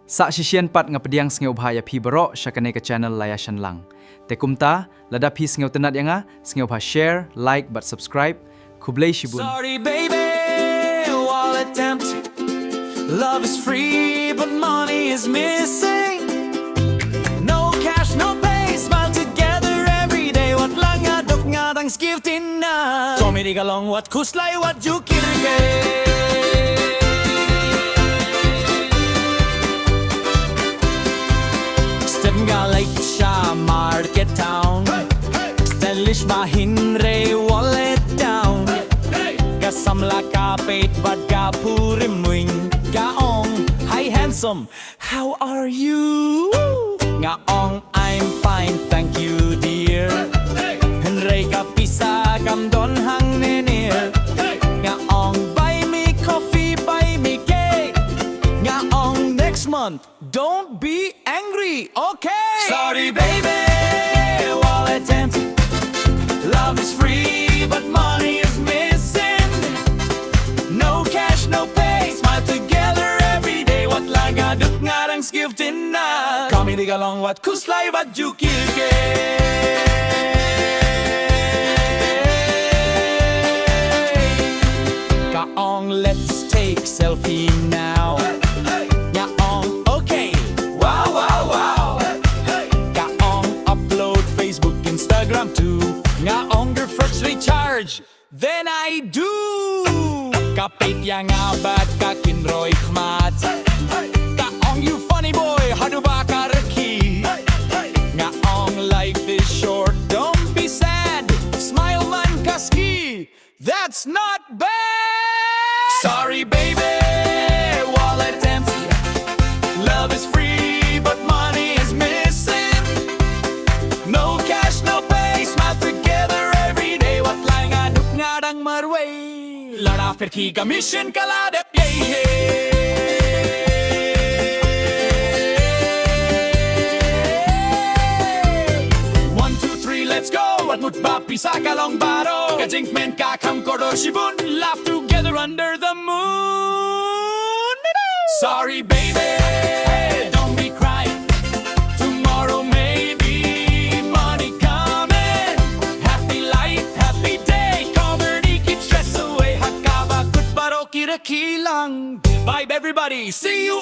Sa shishian pat nga pediang Sngewbha ya pi baroh syakane ke channel Laiashanlang. Te kumta lada pi Sngeu tenat yang Sngewbha share, like but subscribe. Khublei shibun. Sorry baby, wallet empty. Love is free but money is missing. No cash, no pay, smile together every day. What lang nga dok nga Thanksgiving na. So many galong what Khublei what jingkyrshan. Laiashanlang market town. Stylish mahinre wallet down. Kasamla ka peit bad ka purimuing gaong. Hi handsome, how are you? Ngaong I'm fine, thank you dear. Henry ka pisa kam don hang nenir. Ngaong buy me coffee, buy me cake. Ngaong next month, don't be angry, okay? Sorry baby, wallet empty. Love is free but money is missing. No cash, no pay, smile together every day. What lang nga duk nga Thanksgiving na. Kami di galong what Khublei what jingkyrshan. Kaong let's take selfie now. Ngaong your first recharge, then I do. Kapit yang abad kakinroy khmat. Kaong you funny boy, haduh ka reki. Ngaong life is short, don't be sad. Smile man kaski, that's not bad. Sorry baby, wallet empty. Love is free but money is missing. No cash, no pay, smile together every day. What lang nga duk nga dang marway. Lara fir ki commission kaladep yay. 1, 2, 3, let's go. At mutba pisa kalong baroh. Kajink men kakam kodo shibun. Laugh together under the moon. Sorry baby, don't be crying. Tomorrow maybe money coming. Happy life, happy day. Poverty keep stress away. Kaba baroh kira kilang. Vibe everybody, see you